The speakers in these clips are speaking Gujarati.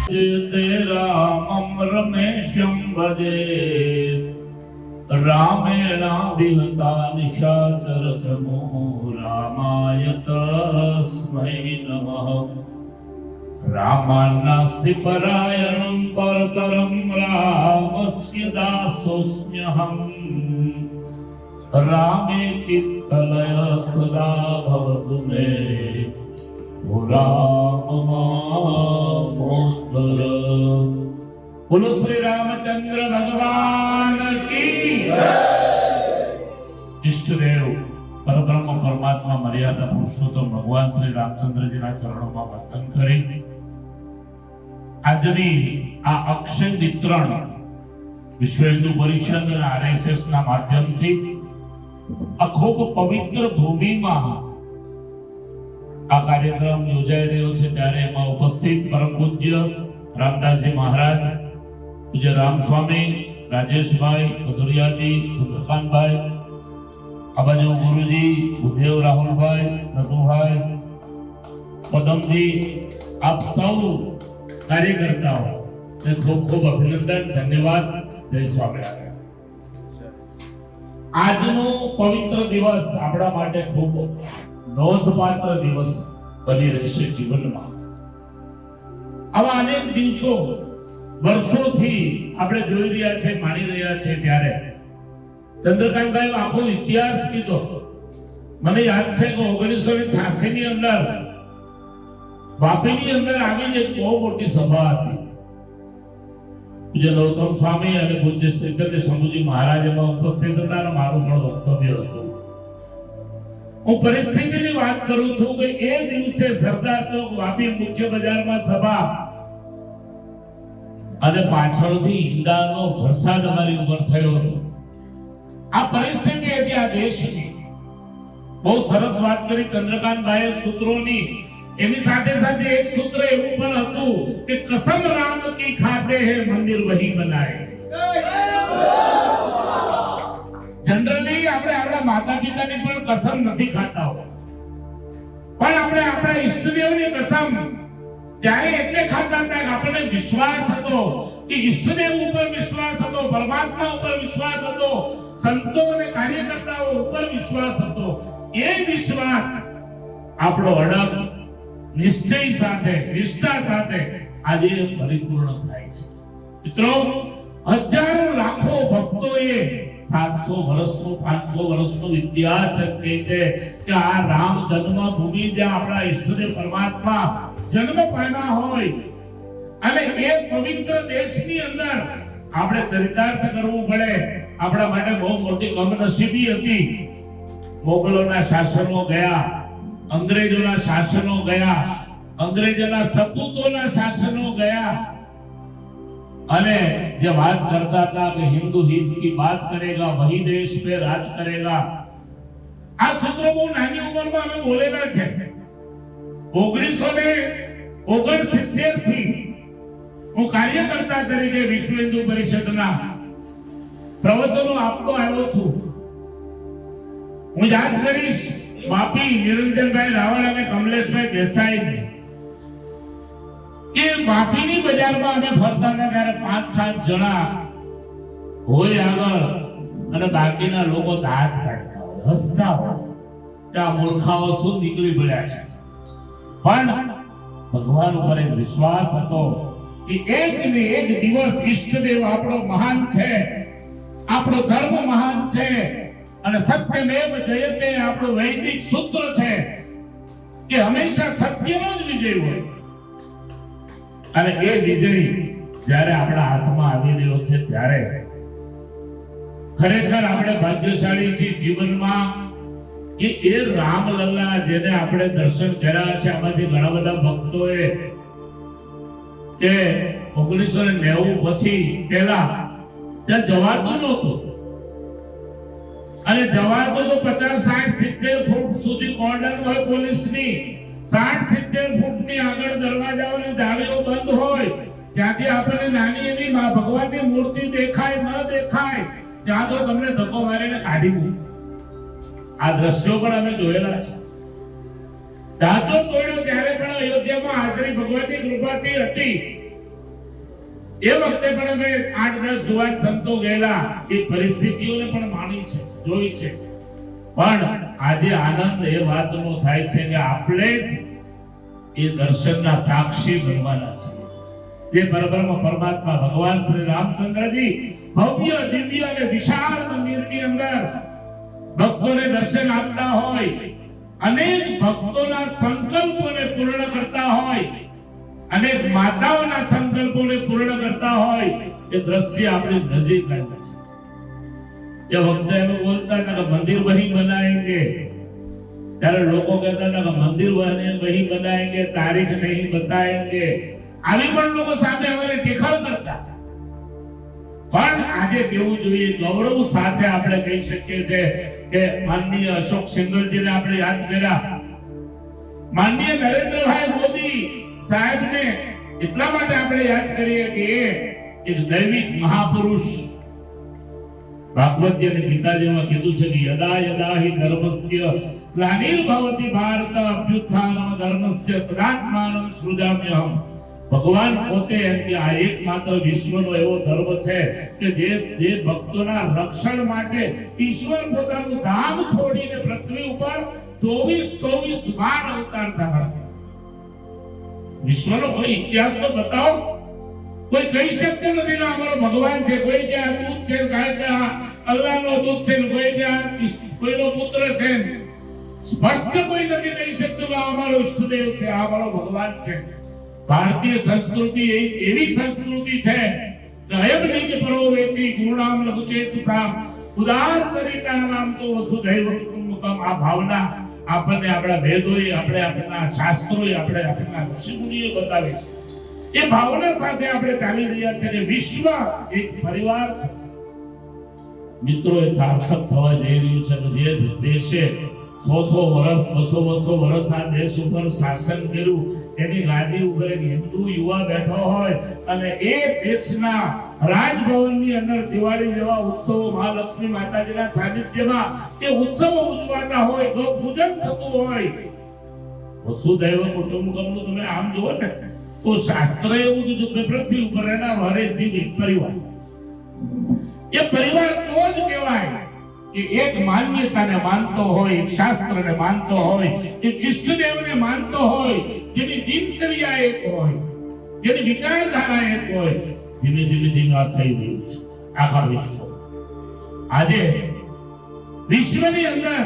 जयते रामं रमेशं भजे रामेणाभिहता निशाचरचमो रामाय तस्मै नमः रामान्नास्ति परायणं परतरं रामस्य दासोऽस्म्यहम् रामे चित्तलय सदा भवतु मे रामोत्तल। बोलो श्री रामचंद्र भगवान की इष्ट देव परब्रह्म परमात्मा मर्यादा पुरुषोत्तम भगवान श्री रामचंद्र जी ना चरणों में वंदन करी આજની આ અક્ષય વિતરણ વિશ્વ હિન્દુ પરિષદ અને આરએસએસ ના માધ્યમથી આ ખૂબ પવિત્ર ભૂમિમાં આ કાર્યક્રમ યોજાઈ રહ્યો છે ત્યારે એમાં ઉપસ્થિત પરમ પૂજ્ય રામદાસજી મહારાજ, પૂજ્ય રામસ્વામી, રાજેશભાઈ, કદુરિયાજી, ચંદ્રકાંતભાઈ, આ બાજુ ગુરુજી, ભૂદેવ રાહુલભાઈ, નટુભાઈ, પદમજી, આપ સૌ કાર્યકર્તાઓ ને ખૂબ ખૂબ અભિનંદન, ધન્યવાદ, જય સ્વામિનારાયણ। આજનો પવિત્ર દિવસ આપણા માટે ખૂબ નોંધપાત્ર દિવસ બની રહેશે જીવનમાં। આવા અનેક દિવસો વર્ષોથી આપણે જોઈ રહ્યા છે, માણી રહ્યા છે ત્યારે ચંદ્રકાંતભાઈ આખો ઇતિહાસ કીધો। મને યાદ છે કે 1986 ની અંદર વાપીની અંદર આવી એક બહુ મોટી સભા હતી। પૂજ્ય ગૌતમ સ્વામી અને પૂજ્ય શ્રી શંભુજી મહારાજ એમાં ઉપસ્થિત હતા અને મારું પણ વક્તવ્ય હતું। હું પરિસ્થિતિની વાત કરું છું કે એ દિવસે સરદાર ચોક વાપી મુખ્ય બજારમાં સભા અને પાછળથી ઈંડાનો વરસાદ અમારી ઉપર થયો હતો। આ પરિસ્થિતિ હતી આ દેશની। બહુ સરસ વાત કરી ચંદ્રકાંતભાઈએ સૂત્રોની। એની સાથે સાથે એક સૂત્ર એવું પણ હતું કે કસમ રામ કી ખાતે હે મંદિર વહી બનાએ। જનરલી આપણે આપણા માતા પિતાની પણ કસમ નથી ખાતા હોય, પણ આપણે આપણા ઈષ્ટદેવની કસમ ત્યારે એટલે ખાતા હતા કે આપણને વિશ્વાસ હતો કે ઈષ્ટદેવ ઉપર વિશ્વાસ હતો, પરમાત્મા ઉપર વિશ્વાસ હતો, સંતો અને કાર્યકર્તાઓ ઉપર વિશ્વાસ હતો। એ વિશ્વાસ આપણો અડગ નિશ્ચય સાથે, નિષ્ઠા સાથે આજે પરિપૂર્ણ થાય છે। મિત્રો, હજારો લાખો ભક્તોએ 700 વર્ષનો 500 વર્ષનો ઇતિહાસ કહે છે કે આ રામ જન્મભૂમિ જ્યાં આપણા ઈષ્ટદેવ પરમાત્મા જન્મ પામ્યા હોય અને એ પવિત્ર દેશની અંદર આપણે ચરિતાર્થ કરવું પડે, આપણા માટે બહુ મોટી કમનસીબી હતી। મોગલોના શાસનો ગયા, અંગ્રેજોના શાસનો ગયા, અંગ્રેજોના સપૂતોના શાસનો ગયા અને જે વાત કરતા હતા કે હિન્દુ हित की बात करेगा वही देश पे राज करेगा, આ સૂત્રો બહુ નાની ઉંમરમાં અમે બોલેલા છે। 1969 થી હું કાર્યકર્તા તરીકે વિશ્વ હિન્દુ પરિષદના પ્રવચનો આપતો આવ્યો છું। હું યાદ કરીશ વાપી નિરંજનભાઈ રાવળ અને કમલેશભાઈ દેસાઈ કે વાપીની બજારમાં અમે ફરતા હતા ત્યારે 5-7 જણા હોય આગળ અને બાકીના લોકો દાંત કાઢતા હોય, હસતા હોય કે આ મૂર્ખાઓ શું નીકળી પડ્યા છે। પણ ભગવાન ઉપર એક વિશ્વાસ હતો કે એક ને એક દિવસ ઈષ્ટદેવ આપણો મહાન છે, આપણો ધર્મ મહાન છે અને સત્યમેવ જયતે આપણો વૈદિક સૂત્ર છે કે હંમેશા સત્યનો જ વિજય હોય। અને એ વિજય જ્યારે આપણા હાથમાં આવી રહ્યો છે ત્યારે ખરેખર આપણે ભાગ્યશાળી છીએ જીવનમાં કે એ રામલલ્લા જેને આપણે દર્શન કર્યા છે। આમાંથી ઘણા બધા ભક્તોએ કે 1990 પછી પહેલા ત્યાં જવાતું નહોતું અને જવાતો તો 50, 60, 70 ફૂટ સુધી કોર્ડન હોય પોલીસની, 60-70 ફૂટની આગળ દરવાજાઓ અને જાળીઓ બંધ હોય, ત્યાંથી આપણને નાની એવી માં ભગવાનની મૂર્તિ દેખાય ન દેખાય ત્યાં તો તમને ધક્કો મારીને કાઢી મૂકે। આ દ્રશ્યો પણ અમે જોયેલા છે। ઢાંચો તોડ્યો ત્યારે પણ અયોધ્યામાં હાજરી ભગવાનની કૃપાથી હતી એ વખતે પણ અમે 8-10 જુવાન સંતો ગયેલા એ પરિસ્થિતિઓને પણ માણી છે, જોઈ છે. પણ આજે આનંદ એ વાતનો થાય છે કે આપણે જ એ દર્શનના સાક્ષી બનવાના છીએ. જે પરબ્રહ્મ પરમાત્મા ભગવાન શ્રી રામચંદ્રજી ભવ્ય દિવ્ય અને વિશાળ મંદિરની અંદર ભક્તોને દર્શન આપતા હોય, અનેક ભક્તોના સંકલ્પોને પૂર્ણ કરતા હોય, અનેક માતાઓના સંકલ્પોને પૂર્ણ કરતા હોય, એ દ્રશ્ય આપણી નજીક આવ્યું છે. એ વખતે અમે બોલતા હતા કે મંદિર વહી બનાએંગે, ત્યારે લોકો કહેતા હતા કે મંદિર વહી બનાએંગે, તારીખ નહીં બતાએંગે. આવી પણ લોકો સામે અમારે ટેખળ કરતા. પણ આજે કેવું જોઈએ, ગૌરવ સાથે આપણે કહી શકીએ છીએ કે માનનીય અશોક સિંઘલજીને આપણે યાદ કર્યા, માનનીય નરેન્દ્રભાઈ મોદી સાહેબને એટલા માટે આપણે યાદ કરીએ કે એ એક દૈવિક મહાપુરુષ. ભાગવતજી અને ગીતાજીમાં કીધું છે કે યદા યદા હિ ધર્મસ્ય ગ્લાનિર્ભવતિ ભારત અભ્યુત્થાનમ ધર્મસ્ય તદાત્માનં સૃજામ્યહમ. ભગવાન પોતે એમ કે આ એકમાત્ર વિશ્વનો એવો ધર્મ છે કે જે ભક્તોના રક્ષણ માટે ઈશ્વર પોતાનું ધામ છોડીને પૃથ્વી ઉપર 24 વાર અવતાર ધારણ. વિશ્વનો કોઈ ઇતિહાસ તો બતાવો. કોઈ કહી શકતો નથી કે અમારો ભગવાન છે, કોઈ કે આ દૂત છે, કારણ કે આ અલ્લાહનો દૂત છે, કોઈ કે આ કોઈનો પુત્ર છે. સ્પષ્ટ કોઈ નથી કહી શકતું કે આ અમારો ઈષ્ટદેવ છે, આ અમારો ભગવાન છે. ભારતીય સંસ્કૃતિ એવી સંસ્કૃતિ છે કે અયમ નિજ પરોવેતિ ગુણામ લઘુચેતસામ ઉદાર ચરિતાનામ તો વસુધૈવ કુટુંબકમ. આ ભાવના આપણને આપણા વેદોએ, આપણે આપણા શાસ્ત્રોએ, આપણે આપણા ઋષિમુનિએ બતાવે છે. એ ભાવના સાથે આપણે ચાલી રહ્યા છે કે વિશ્વ એક પરિવાર છે. મિત્રો, એ સાર્થક થવા જઈ રહ્યું છે કે જે દેશે 100 વર્ષ 200 વર્ષ આ દેશ ઉપર શાસન કર્યું, એની ગાદી ઉપર એક હિન્દુ યુવા બેઠો હોય અને એ દેશના રાજભવનની અંદર દિવાળી જેવા ઉત્સવો, મહાલક્ષ્મી માતાજીના સાનિધ્યમાં એ ઉત્સવો ઉજવાતા હોય, ગૌ પૂજન થતું હોય, વસુધૈવ કુટુંબકમનું તમે આમ જુઓ ને તો શાસ્ત્ર એવું કીધું કે પૃથ્વી ઉપર રહેનારો હરેક જીવ એક પરિવાર. એ પરિવાર તો જ કહેવાય કે એક માન્યતાને માનતો હોય, એક શાસ્ત્રને માનતો હોય, એક ઈષ્ટદેવને માનતો હોય, જેની દિનચર્યા એક હોય, જેની વિચારધારા એક હોય. ધીમે ધીમે આ થઈ રહ્યું છે આખા વિશ્વ. આજે વિશ્વની અંદર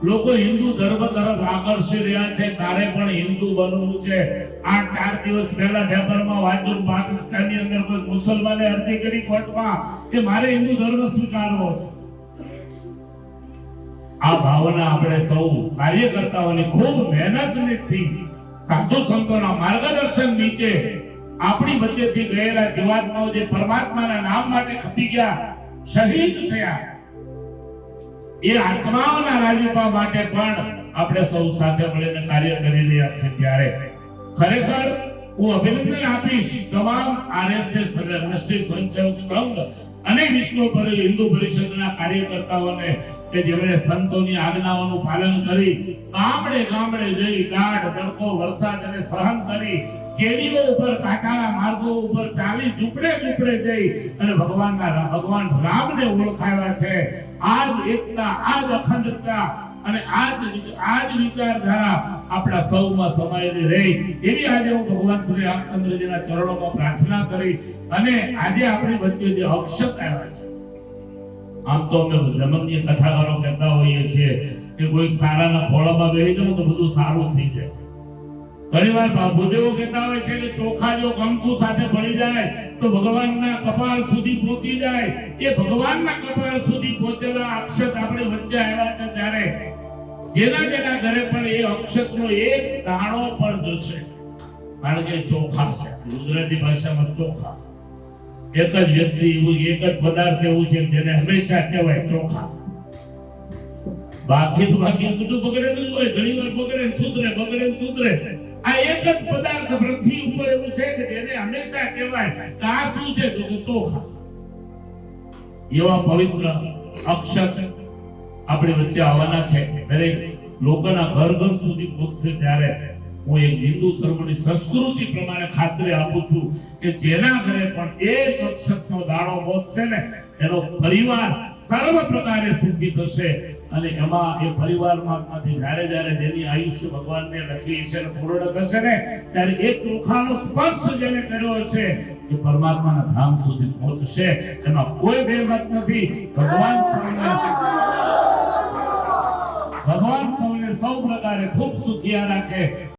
લોકો હિન્દુ ધર્મ તરફ આકર્ષી રહ્યા છે. તારે પણ હિન્દુ બનવું છે. આ 4 દિવસ પહેલા પેપરમાં વાંચ્યું, પાકિસ્તાનની અંદર કોઈ મુસલમાને અરજી કરી કોર્ટમાં કે મારે હિન્દુ ધર્મ સ્વીકારવો છે. આ ભાવના આપણે સૌ કાર્યકર્તાઓની ખૂબ મહેનતથી સાધુ સંતોના માર્ગદર્શન નીચે આપણી વચ્ચેથી ગયેલા જીવાત્માઓ જે પરમાત્માના નામ માટે ખપી ગયા, શહીદ થયા, એ આત્માઓના રાજીપા માટે પણ આપણે સૌ સાથે મળીને કાર્ય કરી રહ્યા છીએ. ત્યારે ખરેખર હું અભિનંદન આપીશ તમામ RSS રાષ્ટ્રીય સ્વયંસેવક સંઘ અને વિશ્વ હિન્દુ પરિષદના કાર્યકર્તાઓને કે જેમણે સંતોની આજ્ઞાઓનું પાલન કરી ગામડે ગામડે જઈ ગાઢ તડકો વરસાદને સહન કરી કેડીઓ ઉપર, કાંટાળા માર્ગો ઉપર ચાલી ઝૂંપડે ઝૂંપડે જઈ અને ભગવાન રામને ઓળખાવ્યા છે. આ જ એકતા, આ જ અખંડતા અને આ જ વિચારધારા આપણા સૌમાં સમાયેલી રહી, એવી આજે હું ભગવાન શ્રી રામચંદ્રજીના ચરણોમાં પ્રાર્થના કરી. અને આજે આપણી વચ્ચે જે અક્ષત આવ્યા છે, આમ તો અમે જમનની કથાકારો કહેતા હોઈએ છીએ કે કોઈ સારાના ખોળામાં બેસી જાવ તો બધું સારું થઈ જાય. ઘણીવાર ભૂદેવો કહેતા હોય છે કે ચોખા જો કંકુ સાથે ભળી જાય તો ભગવાનના કપાળ સુધી પહોંચી જાય. એ ભગવાનના કપાળ સુધી પહોંચેલા અક્ષત આપણી વચ્ચે આવ્યા છે. ત્યારે જેના ઘરે પણ એ અક્ષતનો એક દાણો પણ જશે, કારણ કે ચોખા છે. ગુજરાતી ભાષામાં ચોખા એક જ વ્યક્તિ, એક જ પદાર્થ એવું છે જેને હંમેશા કહેવાય ચોખા. બાકી બધું બગડેલું હોય, ઘણીવાર બગડે સુધરે, બગડે સુધરે. આ એક જ પદાર્થ પૃથ્વી ઉપર એવું છે કે જેને હંમેશા કહેવાય કે આ શું છે તો કે ચોખા. એવા પવિત્ર અક્ષર આપણી વચ્ચે આવવાના છે. દરેક લોકોના ઘર ઘર સુધી પહોંચશે. ત્યારે હું એક હિન્દુ ધર્મની સંસ્કૃતિ પ્રમાણે ખાતરી આપું છું કે જેના ઘરે પણ એક અક્ષતનો દાણો પહોંચશે ને એનો પરિવાર સર્વ પ્રકારે સુખી થશે અને એમાં એ પરિવારમાંથી જ્યારે જેની આયુષ્ય ભગવાનને લખી છે પૂર્ણ થશે ને ત્યારે એ ચોખાનો સ્પર્શ જેને કર્યો હશે એ પરમાત્માના ધામ સુધી પહોંચશે. એમાં કોઈ બેમત નથી. ભગવાન સૌને સૌ પ્રકારે ખૂબ સુખિયા રાખે.